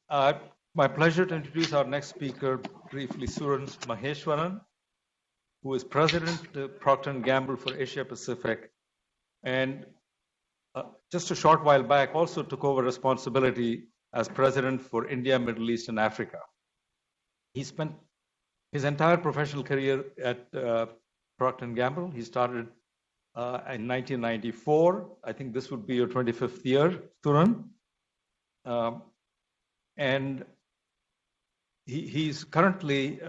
Uh, my pleasure to introduce our next speaker briefly, Suran Magesvaran, who is President of Procter & Gamble for Asia Pacific, and just a short while back also took over responsibility as President for India, Middle East, and Africa. He spent his entire professional career at Procter & Gamble. He started in 1994. I think this would be your 25th year, Suran. And he's currently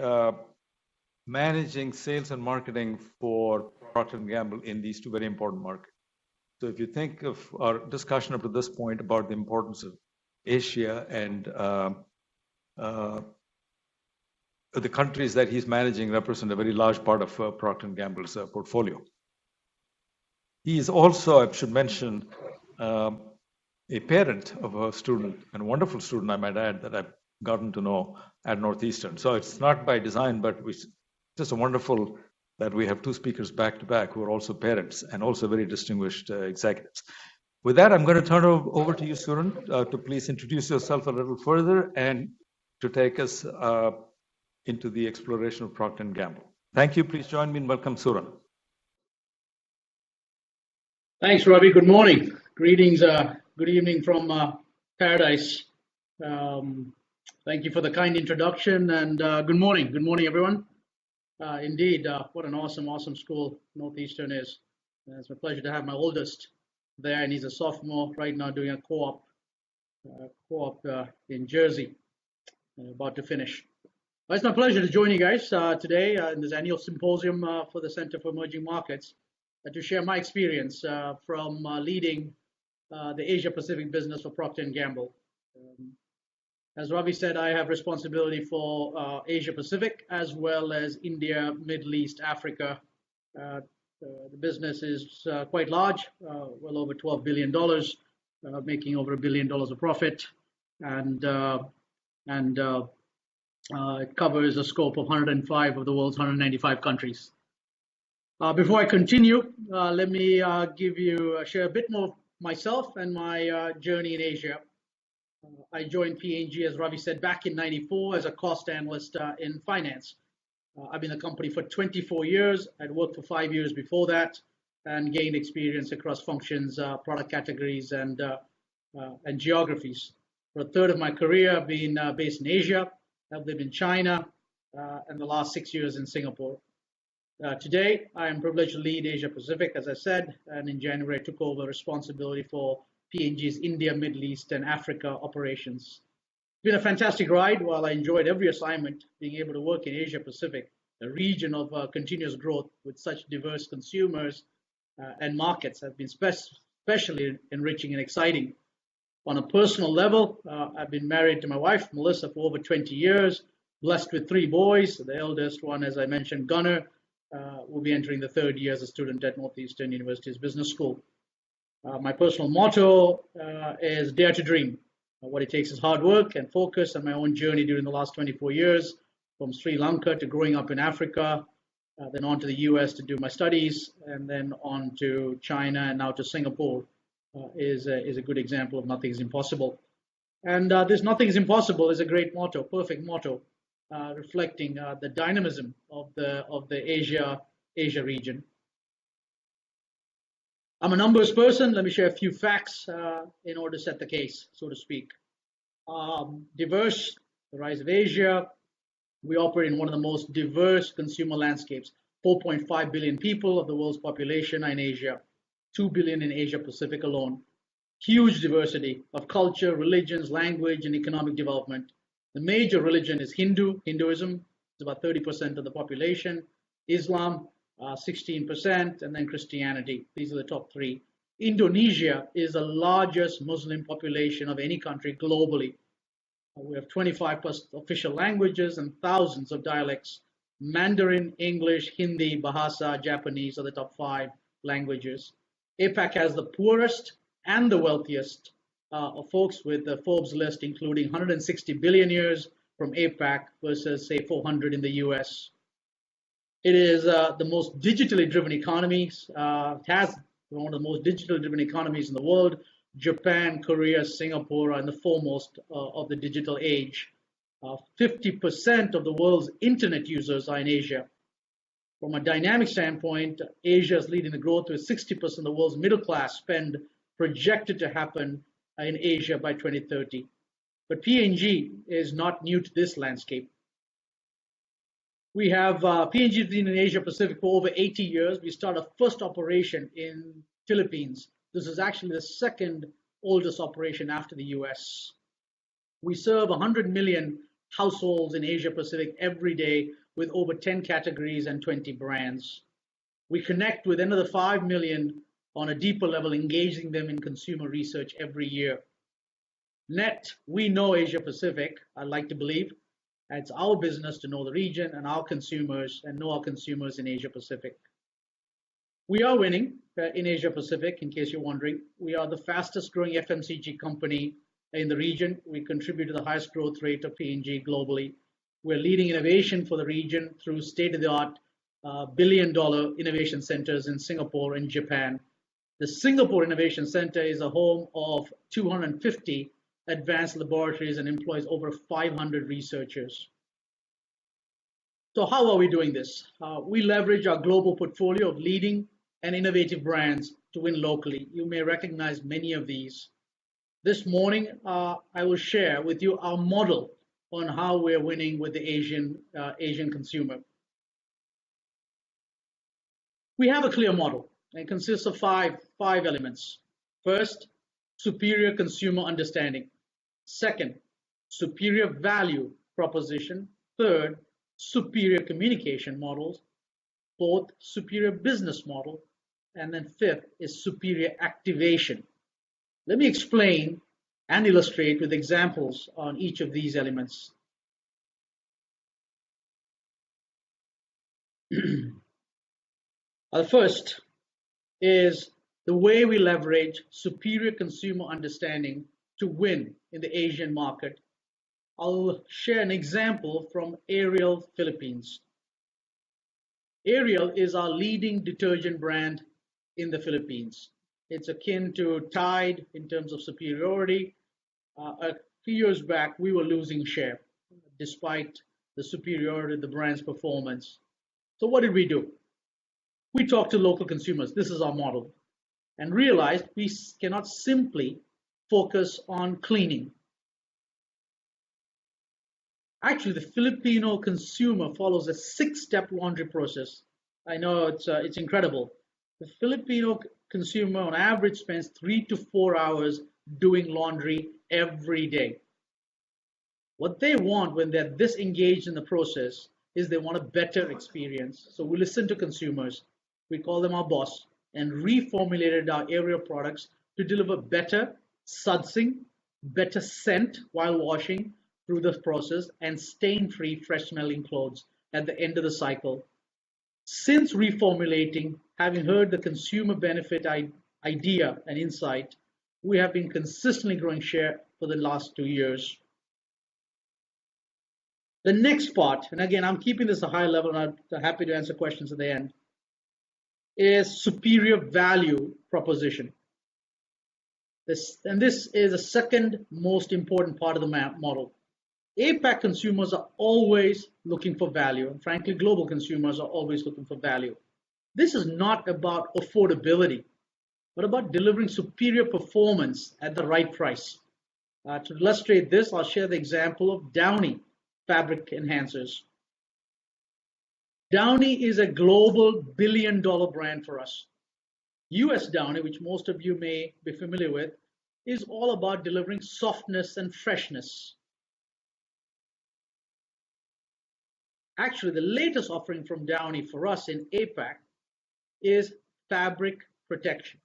managing sales and marketing for Procter & Gamble in these two very important markets. So if you think of our discussion up to this point about the importance of Asia and the countries that he's managing represent a very large part of Procter & Gamble's portfolio. He is also, I should mention, a parent of a student, and a wonderful student, I might add, that I've gotten to know at Northeastern. So it's not by design, but it's just a wonderful that we have two speakers back to back who are also parents and also very distinguished executives. With that, I'm going to turn it over to you, Suran, to please introduce yourself a little further and to take us into the exploration of Procter & Gamble. Thank you. Please join me in welcome Suran. Thanks, Ravi. Good morning. Greetings. Good evening from paradise. Thank you for the kind introduction, and good morning. Good morning, everyone. Indeed, what an awesome school Northeastern is. It's a pleasure to have my oldest there, and he's a sophomore right now doing a co-op in Jersey, about to finish. Well, it's my pleasure to join you guys today in this annual symposium for the Center for Emerging Markets to share my experience from leading the Asia Pacific business for Procter & Gamble. As Ravi said, I have responsibility for Asia Pacific as well as India, Middle East, Africa. The business is quite large, well over $12 billion, making over $1 billion of profit, and it covers a scope of 105 of the world's 195 countries. Before I continue, let me share a bit more of myself and my journey in Asia. I joined P&G, as Ravi said, back in '94 as a cost analyst in finance. I've been in the company for 24 years. I'd worked for 5 years before that and gained experience across functions, product categories, and geographies. For a third of my career, I've been based in Asia. I've lived in China and the last 6 years in Singapore. Today, I am privileged to lead Asia Pacific, as I said, and in January, I took over responsibility for P&G's India, Middle East, and Africa operations. It's been a fantastic ride. While I enjoyed every assignment, being able to work in Asia Pacific, a region of continuous growth with such diverse consumers and markets, have been especially enriching and exciting. On a personal level, I've been married to my wife, Melissa, for over 20 years, blessed with 3 boys. The eldest one, as I mentioned, Gunnar, will be entering the 3rd year as a student at Northeastern University's Business School. My personal motto is dare to dream. What it takes is hard work and focus, and my own journey during the last 24 years, from Sri Lanka to growing up in Africa, then on to the US to do my studies, and then on to China and now to Singapore is a good example of nothing is impossible. And this nothing is impossible is a great motto, perfect motto, reflecting the dynamism of the Asia region. I'm a numbers person. Let me share a few facts in order to set the case, so to speak. Diverse, the rise of Asia. We operate in one of the most diverse consumer landscapes. 4.5 billion people of the world's population are in Asia. 2 billion in Asia Pacific alone. Huge diversity of culture, religions, language, and economic development. The major religion is Hinduism. It's about 30% of the population. Islam, 16%, and then Christianity. These are the top 3. Indonesia is the largest Muslim population of any country globally. We have 25 plus official languages and thousands of dialects. Mandarin, English, Hindi, Bahasa, Japanese are the top 5 languages. APAC has the poorest and the wealthiest of folks, with the Forbes list including 160 billionaires from APAC versus, say, 400 in the US. It is the most digitally driven economy. It has one of the most digitally driven economies in the world, Japan, Korea, Singapore are in the foremost of the digital age. 50% of the world's internet users are in Asia. From a dynamic standpoint, Asia is leading the growth with 60% of the world's middle class spend projected to happen in Asia by 2030. But P&G is not new to this landscape. We have P&G been in Asia Pacific for over 80 years. We started our first operation in Philippines. This is actually the second oldest operation after the US. We serve 100 million households in Asia Pacific every day with over 10 categories and 20 brands. We connect with another 5 million on a deeper level, engaging them in consumer research every year. Net, we know Asia Pacific, I'd like to believe. It's our business to know the region and our consumers and know our consumers in Asia Pacific. We are winning in Asia Pacific, in case you're wondering. We are the fastest growing FMCG company in the region. We contribute to the highest growth rate of P&G globally. We're leading innovation for the region through state-of-the-art billion-dollar innovation centers in Singapore and Japan. The Singapore Innovation Center is a home of 250 advanced laboratories and employs over 500 researchers. So how are we doing this? We leverage our global portfolio of leading and innovative brands to win locally. You may recognize many of these. This morning, I will share with you our model on how we're winning with the Asian consumer. We have a clear model and consists of five elements. First, superior consumer understanding. Second, superior value proposition. Third, superior communication models. Fourth, superior business model. And then fifth is superior activation. Let me explain and illustrate with examples on each of these elements. First is the way we leverage superior consumer understanding to win in the Asian market. I'll share an example from Ariel, Philippines. Ariel is our leading detergent brand in the Philippines. It's akin to Tide in terms of superiority. A few years back, we were losing share despite the superiority of the brand's performance. So what did we do? We talked to local consumers. This is our model. And realized we cannot simply focus on cleaning. Actually, the Filipino consumer follows a 6-step laundry process. I know it's incredible. The Filipino consumer on average spends 3 to 4 hours doing laundry every day. What they want when they're this engaged in the process is they want a better experience. So we listen to consumers, we call them our boss, and reformulated our Ariel products to deliver better sudsing, better scent while washing through this process, and stain-free, fresh-smelling clothes at the end of the cycle. Since reformulating, having heard the consumer benefit idea and insight, we have been consistently growing share for the last 2 years. The next part, and again, I'm keeping this a high level and I'm happy to answer questions at the end, is superior value proposition. This is the second most important part of the model. APAC consumers are always looking for value, and frankly, global consumers are always looking for value. This is not about affordability, but about delivering superior performance at the right price. To illustrate this, I'll share the example of Downy fabric enhancers. Downy is a global billion-dollar brand for us. US Downy, which most of you may be familiar with, is all about delivering softness and freshness. Actually, the latest offering from Downy for us in APAC is fabric protection.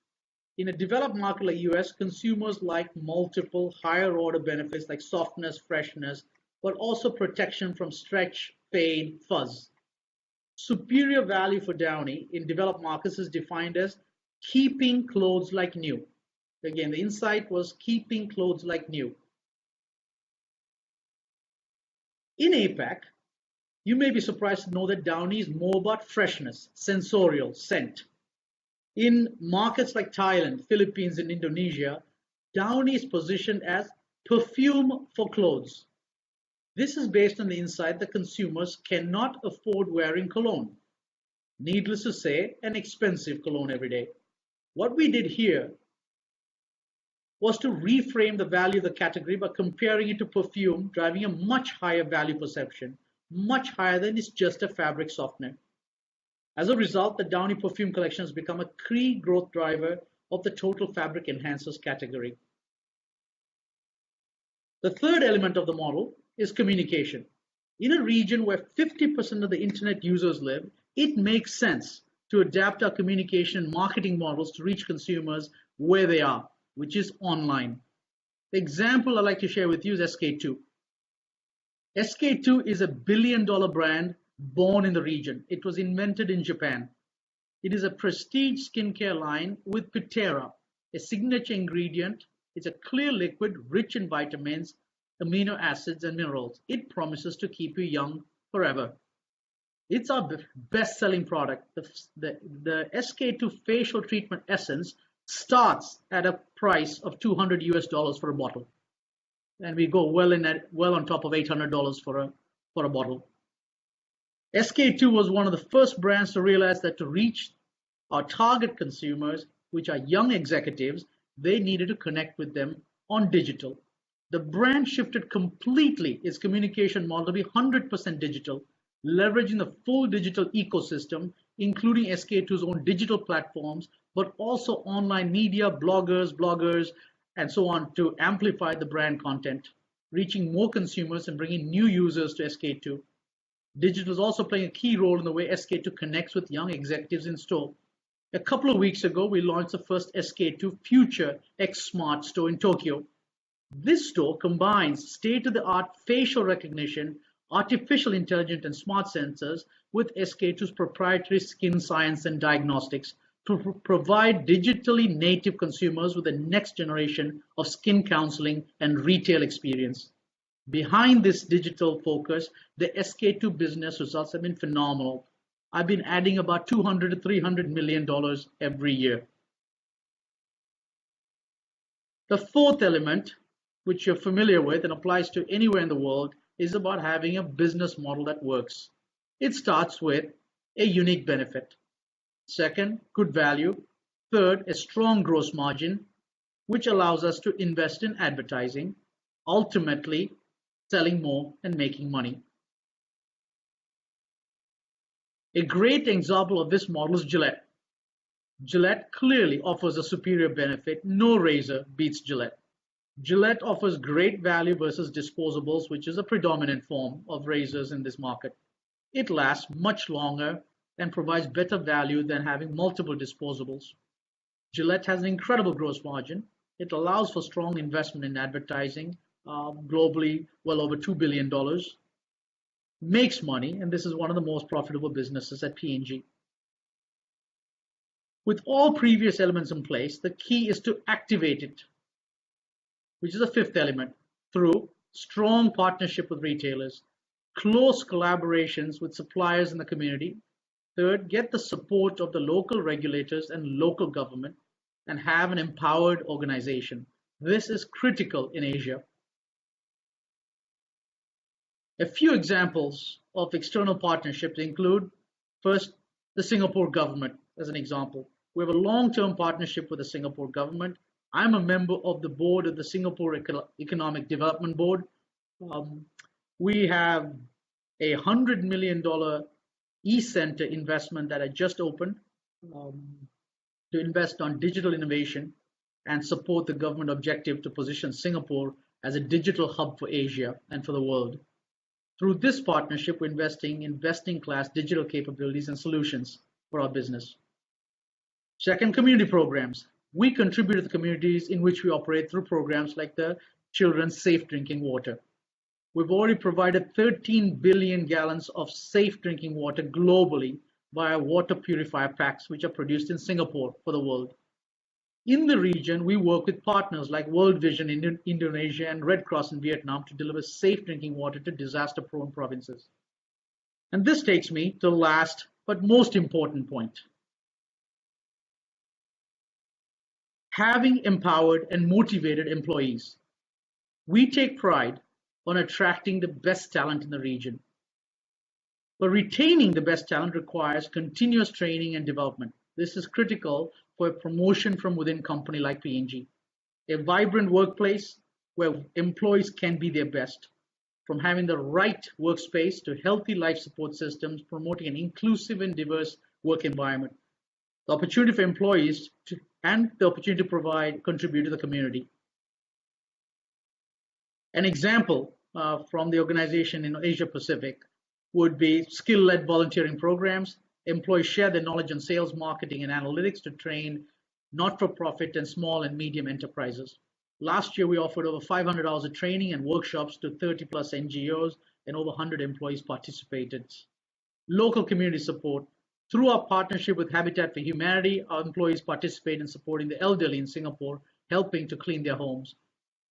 In a developed market like US, consumers like multiple higher order benefits like softness, freshness, but also protection from stretch, fade, fuzz. Superior value for Downy in developed markets is defined as keeping clothes like new. Again, the insight was keeping clothes like new. In APAC, you may be surprised to know that Downy is more about freshness, sensorial, scent. In markets like Thailand, Philippines, and Indonesia, Downy is positioned as perfume for clothes. This is based on the insight that consumers cannot afford wearing cologne. Needless to say, an expensive cologne every day. What we did here was to reframe the value of the category by comparing it to perfume, driving a much higher value perception, much higher than it's just a fabric softener. As a result, the Downy perfume collection has become a key growth driver of the total fabric enhancers category. The third element of the model is communication. In a region where 50% of the internet users live, it makes sense to adapt our communication and marketing models to reach consumers where they are, which is online. The example I'd like to share with you is SK-II. SK-II is a billion-dollar brand born in the region. It was invented in Japan. It is a prestige skincare line with Pitera, a signature ingredient. It's a clear liquid rich in vitamins, amino acids, and minerals. It promises to keep you young forever. It's our best-selling product. The SK-II facial treatment essence starts at a price of $200 for a bottle, and we go well on top of $800 for a bottle. SK-II was one of the first brands to realize that to reach our target consumers, which are young executives, they needed to connect with them on digital. The brand shifted completely its communication model to be 100% digital, leveraging the full digital ecosystem, including SK-II's own digital platforms, but also online media, bloggers, and so on to amplify the brand content, reaching more consumers and bringing new users to SK-II. Digital is also playing a key role in the way SK-II connects with young executives in store. A couple of weeks ago, we launched the first SK-II Future X Smart store in Tokyo. This store combines state-of-the-art facial recognition, artificial intelligence, and smart sensors with SK-II's proprietary skin science and diagnostics to provide digitally native consumers with the next generation of skin counseling and retail experience. Behind this digital focus, the SK-II business results have been phenomenal. I've been adding about $200 to $300 million every year. The fourth element, which you're familiar with and applies to anywhere in the world, is about having a business model that works. It starts with a unique benefit. Second, good value. Third, a strong gross margin, which allows us to invest in advertising, ultimately selling more and making money. A great example of this model is Gillette. Gillette clearly offers a superior benefit. No razor beats Gillette. Gillette offers great value versus disposables, which is a predominant form of razors in this market. It lasts much longer and provides better value than having multiple disposables. Gillette has an incredible gross margin. It allows for strong investment in advertising, globally well over $2 billion. Makes money, and this is one of the most profitable businesses at P&G. With all previous elements in place, the key is to activate it, which is the fifth element, through strong partnership with retailers, close collaborations with suppliers in the community. Third, get the support of the local regulators and local government, and have an empowered organization. This is critical in Asia. A few examples of external partnerships include, first, the Singapore government, as an example. We have a long-term partnership with the Singapore government. I'm a member of the board of the Singapore Economic Development Board. We have a $100 million e-center investment that I just opened to invest on digital innovation and support the government objective to position Singapore as a digital hub for Asia and for the world. Through this partnership, we're investing in best-in-class digital capabilities and solutions for our business. Second, community programs. We contribute to the communities in which we operate through programs like the Children's Safe Drinking Water. We've already provided 13 billion gallons of safe drinking water globally via water purifier packs, which are produced in Singapore for the world. In the region, we work with partners like World Vision in Indonesia and Red Cross in Vietnam to deliver safe drinking water to disaster-prone provinces. And this takes me to the last but most important point. having empowered and motivated employees. We take pride on attracting the best talent in the region. But retaining the best talent requires continuous training and development. This is critical for a promotion from within a company like P&G. A vibrant workplace where employees can be their best, from having the right workspace to healthy life support systems, promoting an inclusive and diverse work environment. The opportunity for employees and the opportunity to contribute to the community. An example from the organization in Asia Pacific would be skill-led volunteering programs. Employees share their knowledge on sales, marketing, and analytics to train not-for-profit and small and medium enterprises. Last year, we offered over 500 hours of training and workshops to 30 plus NGOs, and over 100 employees participated. Local community support. Through our partnership with Habitat for Humanity, our employees participate in supporting the elderly in Singapore, helping to clean their homes.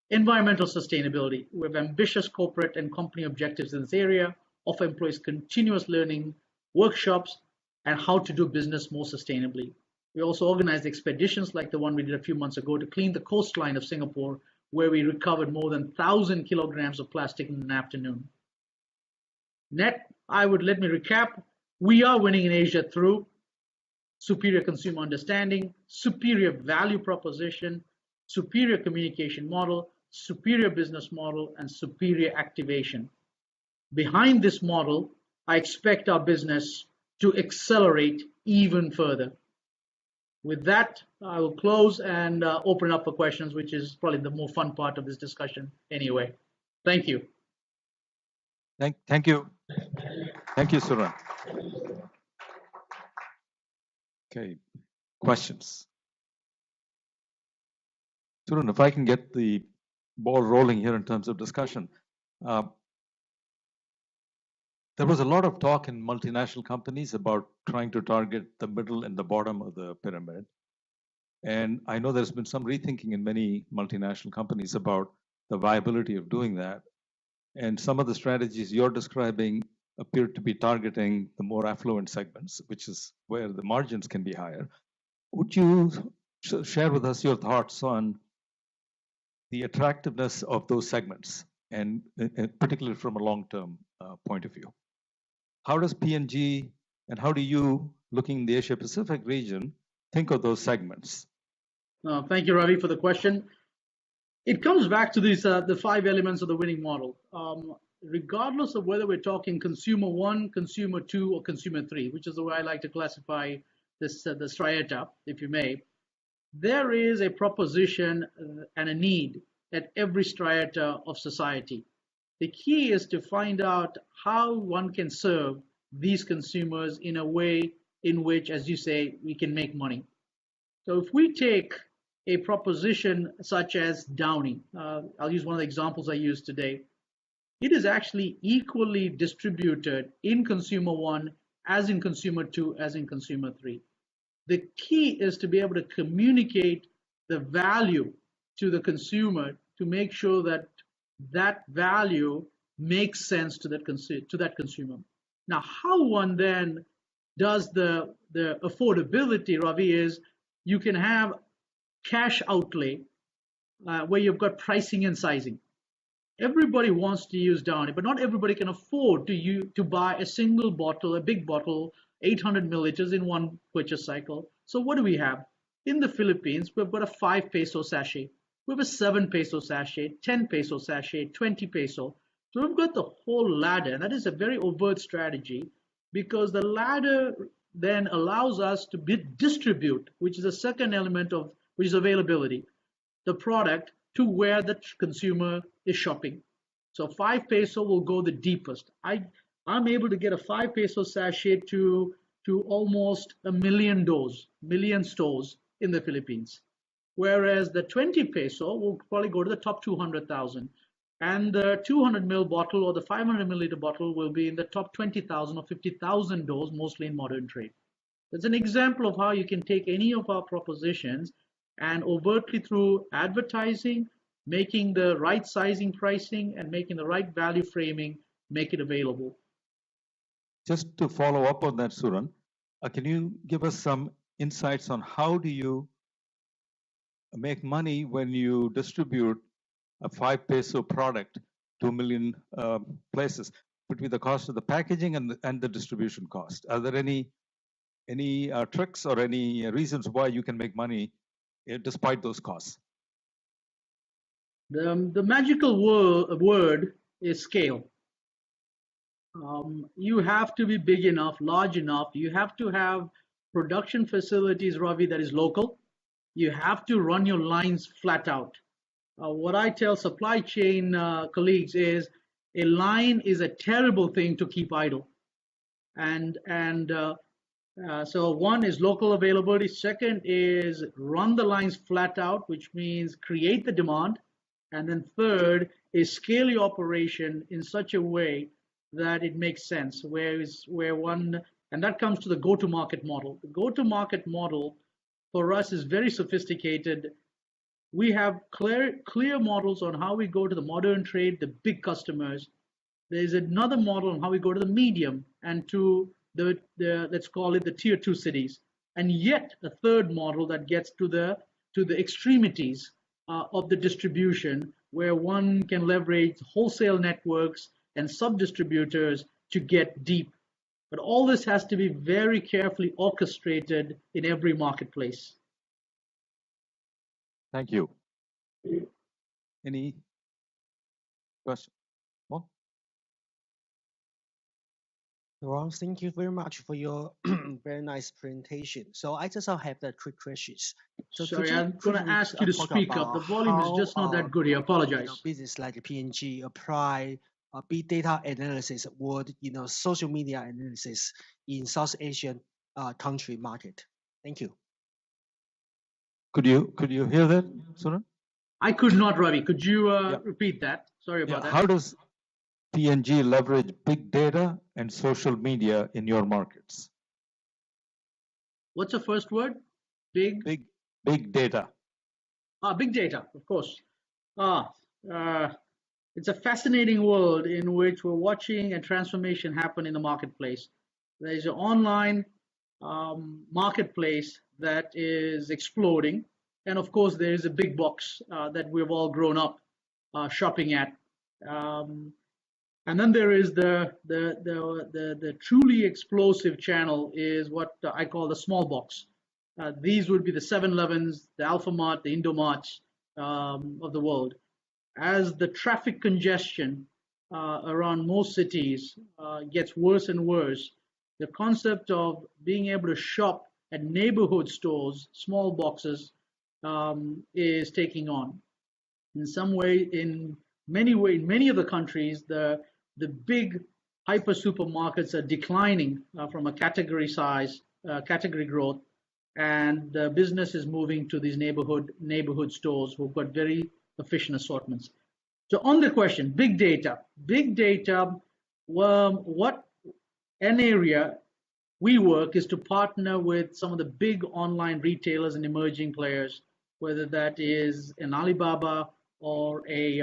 Environmental sustainability. We have ambitious corporate and company objectives in this area, offer employees continuous learning, workshops, and how to do business more sustainably. We also organized expeditions like the one we did a few months ago to clean the coastline of Singapore, where we recovered more than 1,000 kilograms of plastic in an afternoon. Let me recap. We are winning in Asia through superior consumer understanding, superior value proposition, superior communication model, superior business model, and superior activation. Behind this model, I expect our business to accelerate even further. With that, I will close and open up for questions, which is probably the more fun part of this discussion anyway. Thank you. Thank you. Thank you, Suran. Okay, questions. Suran, if I can get the ball rolling here in terms of discussion. There was a lot of talk in multinational companies about trying to target the middle and the bottom of the pyramid. And I know there's been some rethinking in many multinational companies about the viability of doing that. And some of the strategies you're describing appear to be targeting the more affluent segments, which is where the margins can be higher. Would you share with us your thoughts on the attractiveness of those segments, and particularly from a long-term point of view? How does P&G and how do you, looking in the Asia Pacific region, think of those segments? Thank you, Ravi, for the question. It comes back to these the 5 elements of the winning model. Regardless of whether we're talking consumer 1, consumer 2, or consumer 3, which is the way I like to classify this the striata, if you may, there is a proposition and a need at every striata of society. The key is to find out how one can serve these consumers in a way in which, as you say, we can make money. So if we take a proposition such as Downy, I'll use one of the examples I used today. It is actually equally distributed in consumer 1 as in consumer 2 as in consumer 3. The key is to be able to communicate the value to the consumer to make sure that that value makes sense to that consumer. Now, how one then does the affordability, Ravi, is you can have cash outlay where you've got pricing and sizing. Everybody wants to use Downy, but not everybody can afford to buy a single bottle, a big bottle, 800 milliliters in one purchase cycle. So what do we have? In the Philippines, we've got a 5 peso sachet. We have a 7 peso sachet, 10 peso sachet, 20 peso. So we've got the whole ladder. And that is a very overt strategy because the ladder then allows us to distribute, which is the second element of which is availability, the product to where the consumer is shopping. So 5 peso will go the deepest. I'm able to get a 5 peso sachet to almost 1 million stores in the Philippines. Whereas the 20 peso will probably go to the top 200,000. And the 200 ml bottle or the 500 milliliter bottle will be in the top 20,000 or 50,000 doors, mostly in modern trade. That's an example of how you can take any of our propositions and overtly through advertising, making the right sizing pricing and making the right value framing, make it available. Just to follow up on that, Suran, can you give us some insights on how do you make money when you distribute a 5 peso product to 1 million places between the cost of the packaging and the distribution cost? Are there any tricks or any reasons why you can make money despite those costs? The magical word is scale. You have to be big enough, large enough. You have to have production facilities, Ravi, that is local. You have to run your lines flat out. What I tell supply chain colleagues is a line is a terrible thing to keep idle. So one is local availability. Second is run the lines flat out, which means create the demand. And then third is scale your operation in such a way that it makes sense. And that comes to the go-to-market model. The go-to-market model for us is very sophisticated. We have clear models on how we go to the modern trade, the big customers. There's another model on how we go to the medium and to the let's call it the tier 2 cities, and yet a third model that gets to the extremities of the distribution, where one can leverage wholesale networks and sub-distributors to get deep. But all this has to be very carefully orchestrated in every marketplace. Thank you. Any questions? Ron, thank you very much for your very nice presentation. So I just have the quick questions. So sorry, I'm going to ask you to speak up. The volume is just not that good here. I apologize. Business like P&G apply big data analysis or social media analysis in South Asian country market. Thank you. Could you hear that, Suran? I could not, Ravi. Could you repeat that? Sorry about that. How does P&G leverage big data and social media in your markets? What's the first word? Big data. Big data, of course. It's a fascinating world in which we're watching a transformation happen in the marketplace. There's an online marketplace that is exploding, and of course there is a big box that we've all grown up shopping at. And then there is the truly explosive channel is what I call the small box. These would be the 7-Elevens, the Alphamart, the Indomarts of the world. As the traffic congestion around most cities gets worse and worse, the concept of being able to shop at neighborhood stores, small boxes, is taking on. In some way, in many of the countries, the big hyper supermarkets are declining from a category size, category growth, and the business is moving to these neighborhood stores who've got very efficient assortments. So on the question, big data, what an area we work is to partner with some of the big online retailers and emerging players, whether that is an Alibaba or a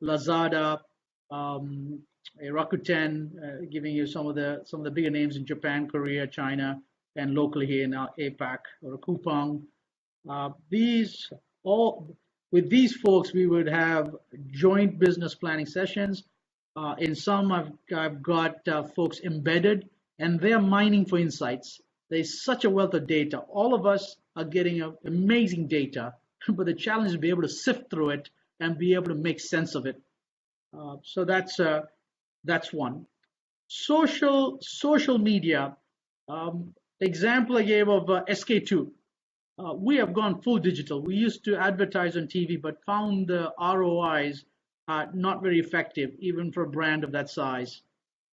Lazada, a Rakuten, giving you some of the bigger names in Japan, Korea, China, and locally here in APAC, or a Coupang. With these folks, we would have joint business planning sessions. In some, I've got folks embedded, and they're mining for insights. There's such a wealth of data. All of us are getting amazing data, but the challenge is to be able to sift through it and be able to make sense of it. So that's one. Social media. The example I gave of SK2. We have gone full digital. We used to advertise on TV, but found the ROIs not very effective, even for a brand of that size.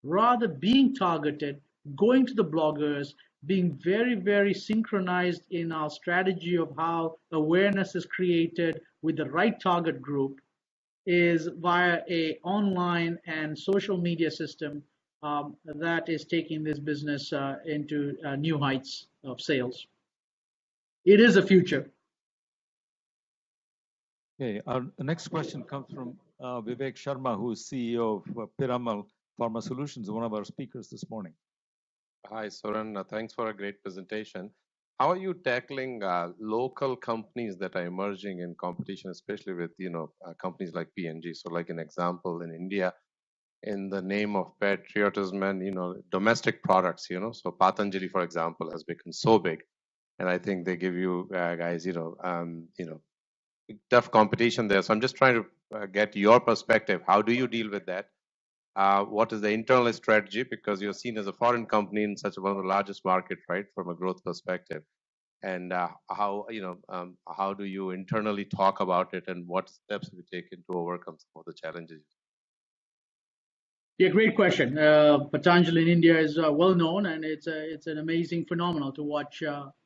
Rather, being targeted, going to the bloggers, being very, very synchronized in our strategy of how awareness is created with the right target group is via a online and social media system that is taking this business into new heights of sales. It is a future. Okay, our next question comes from Vivek Sharma, who is CEO of Piramal Pharma Solutions, one of our speakers this morning. Hi, Suran. Thanks for a great presentation. How are you tackling local companies that are emerging in competition, especially with companies like P&G? So, like an example, in India, in the name of patriotism and domestic products, so Patanjali, for example, has become so big, and I think they give you guys tough competition there. So I'm just trying to get your perspective. How do you deal with that? What is the internal strategy? Because you're seen as a foreign company in such one of the largest market, right, from a growth perspective. And how do you internally talk about it, and what steps have you taken to overcome some of the challenges? Yeah, great question. Patanjali in India is well known, and it's an amazing phenomenon to watch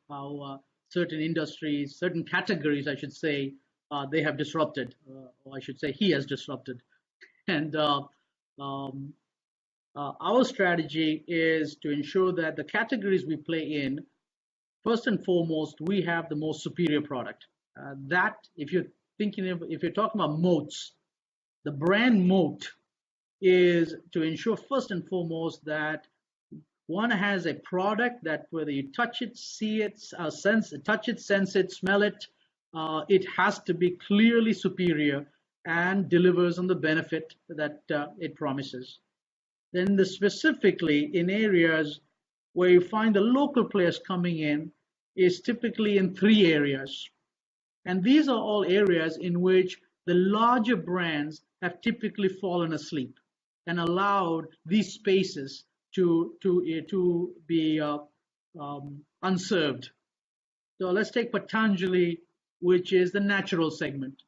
how certain industries, certain categories, I should say, they have disrupted, or I should say, he has disrupted. And um, our strategy is to ensure that the categories we play in, first and foremost, we have the most superior product. That, if you're talking about moats, the brand moat is to ensure first and foremost that one has a product that whether you touch it, see it, touch it, sense it, smell it, it has to be clearly superior and delivers on the benefit that it promises. Then specifically in areas where you find the local players coming in is typically in three areas. And these are all areas in which the larger brands have typically fallen asleep and allowed these spaces to be unserved. So let's take Patanjali, which is the natural segment.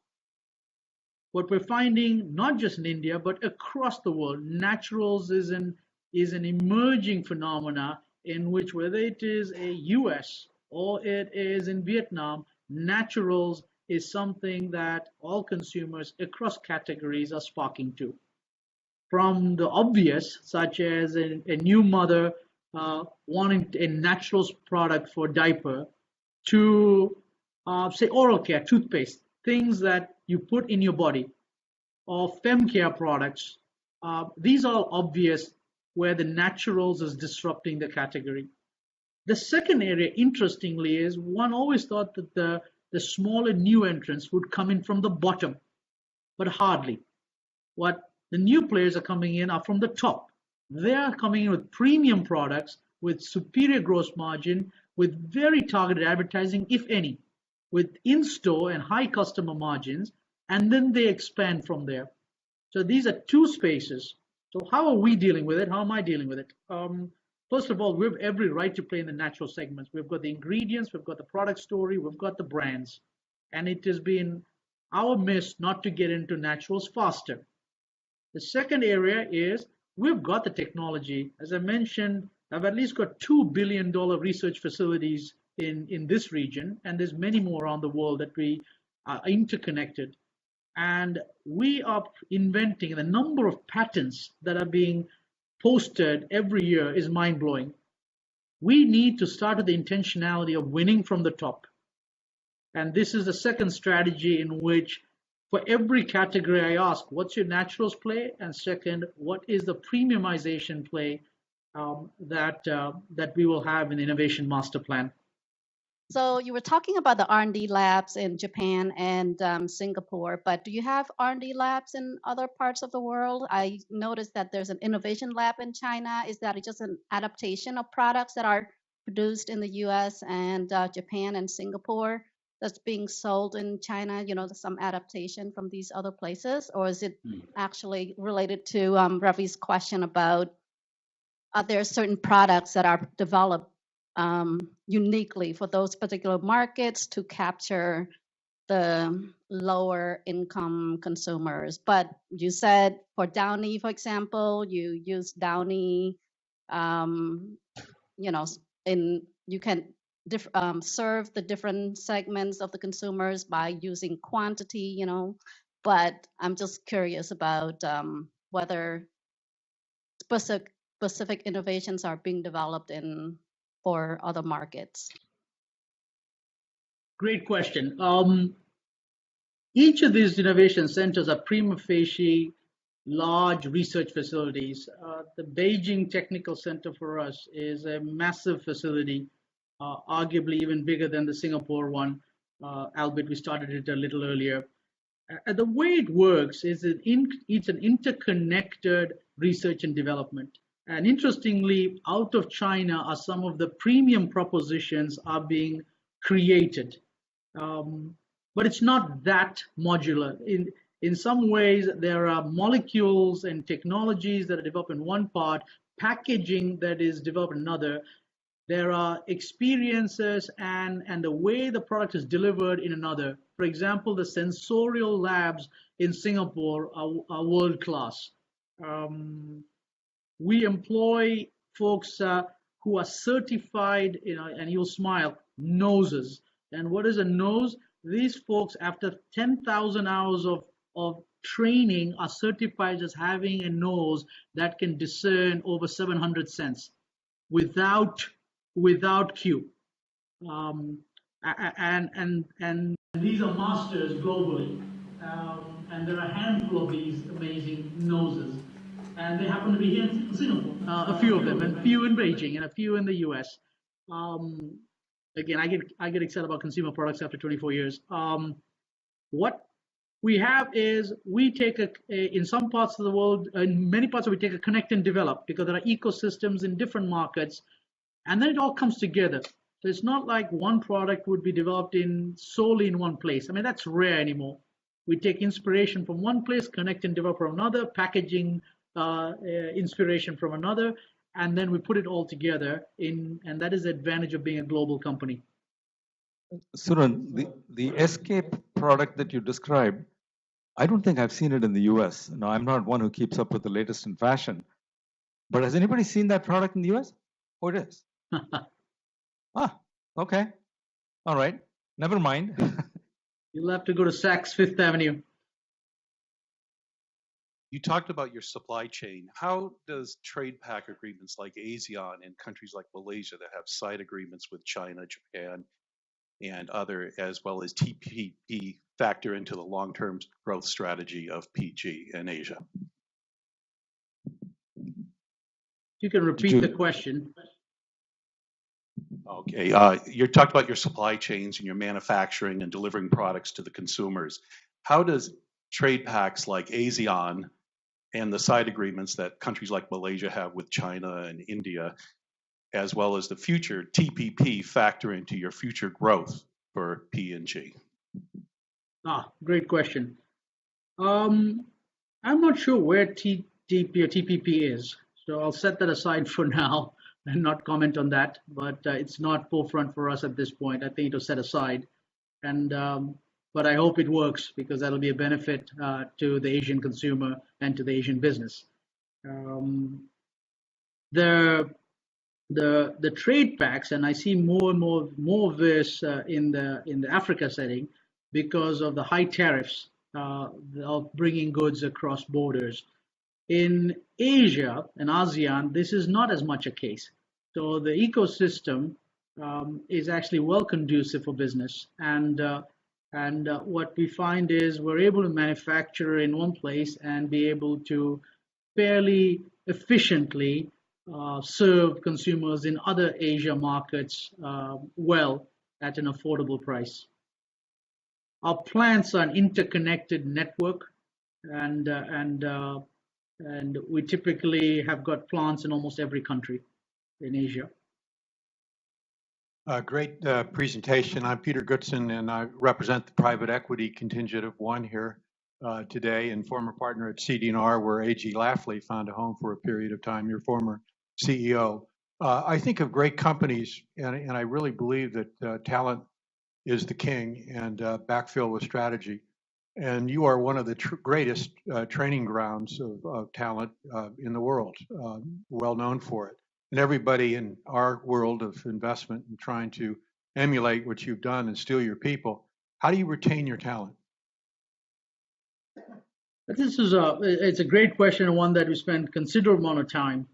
What we're finding, not just in India, but across the world, naturals is an emerging phenomena in which, whether it is a US or it is in Vietnam, naturals is something that all consumers across categories are sparking to. From the obvious, such as a new mother wanting a naturals product for diaper, to say oral care, toothpaste, things that you put in your body, or fem care products. These are obvious where the naturals is disrupting the category. The second area, interestingly, is one always thought that the smaller new entrants would come in from the bottom, but hardly. What the new players are coming in are from the top. They are coming in with premium products, with superior gross margin, with very targeted advertising, if any, with in-store and high customer margins, and then they expand from there. So these are two spaces. So how are we dealing with it? How am I dealing with it? First of all, we have every right to play in the natural segments. We've got the ingredients, we've got the product story, we've got the brands. And it has been our miss not to get into naturals faster. The second area is we've got the technology. As I mentioned, I've at least got $2 billion research facilities in this region, and there's many more around the world that we are interconnected. And we are inventing, the number of patents that are being posted every year is mind-blowing. We need to start with the intentionality of winning from the top. And this is the second strategy in which for every category I ask, what's your naturals play? And second, what is the premiumization play that we will have in the Innovation Master Plan? So you were talking about the R&D labs in Japan and Singapore, but do you have R&D labs in other parts of the world? I noticed that there's an innovation lab in China. Is that just an adaptation of products that are produced in the US and Japan and Singapore that's being sold in China, some adaptation from these other places? Or is it actually related to Ravi's question about are there certain products that are developed uniquely for those particular markets to capture the lower income consumers? But you said for Downy, for example, you use Downy, you can serve the different segments of the consumers by using quantity, but I'm just curious about whether specific innovations are being developed for other markets. Great question. Each of these innovation centers are prima facie large research facilities. The Beijing Technical Center for us is a massive facility arguably even bigger than the Singapore one, albeit we started it a little earlier. The way it works is it's an interconnected research and development. And interestingly, out of China are some of the premium propositions are being created. But it's not that modular. In some ways, there are molecules and technologies that are developed in one part, packaging that is developed in another. There are experiences and the way the product is delivered in another. For example, the sensorial labs in Singapore are world class. We employ folks who are certified, and you'll smile, noses. And what is a nose? These folks, after 10,000 hours of training, are certified as having a nose that can discern over 700 scents without cue. And these are masters globally. And there are a handful of these amazing noses. And they happen to be here in Singapore, a few of them, and a few in Beijing, and a few in the US. Again, I get excited about consumer products after 24 years. What we have is we take in some parts of the world, in many parts we take a connect and develop, because there are ecosystems in different markets, and then it all comes together. So it's not like one product would be developed solely in one place. I mean, that's rare anymore. We take inspiration from one place, connect and develop from another, packaging inspiration from another, and then we put it all together and that is the advantage of being a global company. Suran, the Escape product that you described, I don't think I've seen it in the US. Now, I'm not one who keeps up with the latest in fashion, but has anybody seen that product in the US? Oh, it is. Okay. All right. Never mind. You'll have to go to Saks Fifth Avenue. You talked about your supply chain. How does trade pact agreements like ASEAN in countries like Malaysia that have side agreements with China, Japan, and other, as well as TPP, factor into the long-term growth strategy of PG in Asia? You can repeat the question. Okay, you talked about your supply chains and your manufacturing and delivering products to the consumers. How does trade pacts like ASEAN and the side agreements that countries like Malaysia have with China and India, as well as the future TPP, factor into your future growth for P&G? Great question. I'm not sure where TPP or TPP is, so I'll set that aside for now and not comment on that. But it's not forefront for us at this point. I think it'll set aside, but I hope it works, because that'll be a benefit to the Asian consumer and to the Asian business. The trade pacts, and I see more and more of this in the Africa setting, because of the high tariffs of bringing goods across borders. In Asia and ASEAN, this is not as much a case. So the ecosystem is actually well conducive for business, and what we find is we're able to manufacture in one place and be able to fairly efficiently serve consumers in other Asia markets well at an affordable price. Our plants are an interconnected network, and we typically have got plants in almost every country in Asia. Great presentation. I'm Peter Goodson, and I represent the private equity contingent of One here today, and former partner at CD&R, where A.G. Lafley found a home for a period of time, your former CEO. I think of great companies, and I really believe that talent is the king, and backfill with strategy. And you are one of the greatest training grounds of talent in the world, well known for it. And everybody in our world of investment and trying to emulate what you've done and steal your people, how do you retain your talent? It's a great question, and one that we spend considerable amount of time.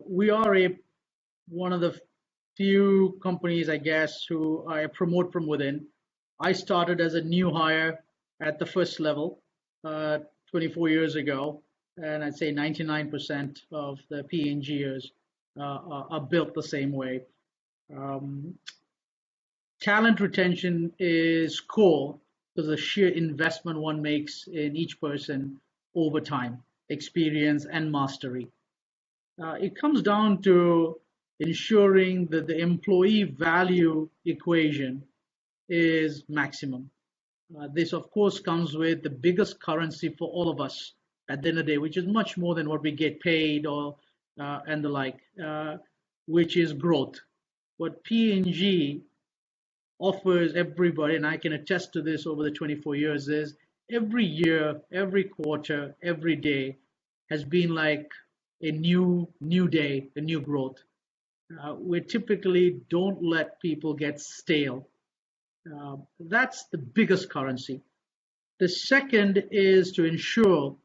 We are one of the few companies, I guess, who I promote from within. I started as a new hire at the first level 24 years ago, and I'd say 99% of the P&Gers are built the same way. Um, Talent retention is core because the sheer investment one makes in each person over time, experience, and mastery. It comes down to ensuring that the employee value equation is maximum. This, of course, comes with the biggest currency for all of us at the end of the day, which is much more than what we get paid or and the like, which is growth. What P&G offers everybody, and I can attest to this over the 24 years, is every year, every quarter, every day has been like a new day, a new growth. We typically don't let people get stale. That's the biggest currency. The second is to ensure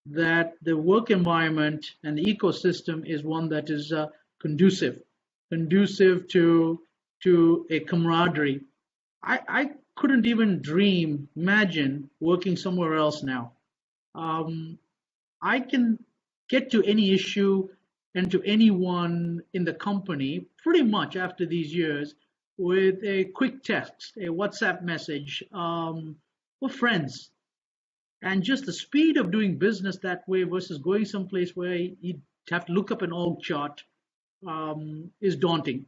that the work environment and the ecosystem is one that is conducive to a camaraderie. I couldn't even imagine working somewhere else now. I can get to any issue and to anyone in the company pretty much after these years with a quick text, a WhatsApp message, or friends. And just the speed of doing business that way versus going someplace where you have to look up an org chart is daunting.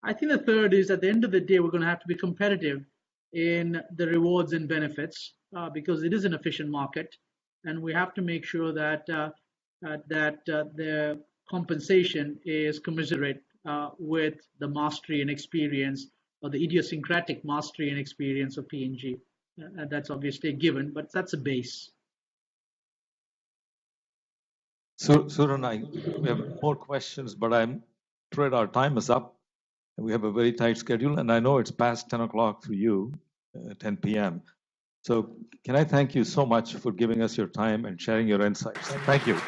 I think the third is at the end of the day, we're going to have to be competitive in the rewards and benefits because it is an efficient market, and we have to make sure that the compensation is commensurate with the mastery and experience, or the idiosyncratic mastery and experience of P&G. That's obviously a given, but that's a base. So, Suran, we have more questions, but I'm afraid our time is up. And we have a very tight schedule, and I know it's past 10 o'clock for you, 10 p.m. So can I thank you so much for giving us your time and sharing your insights? Thank you.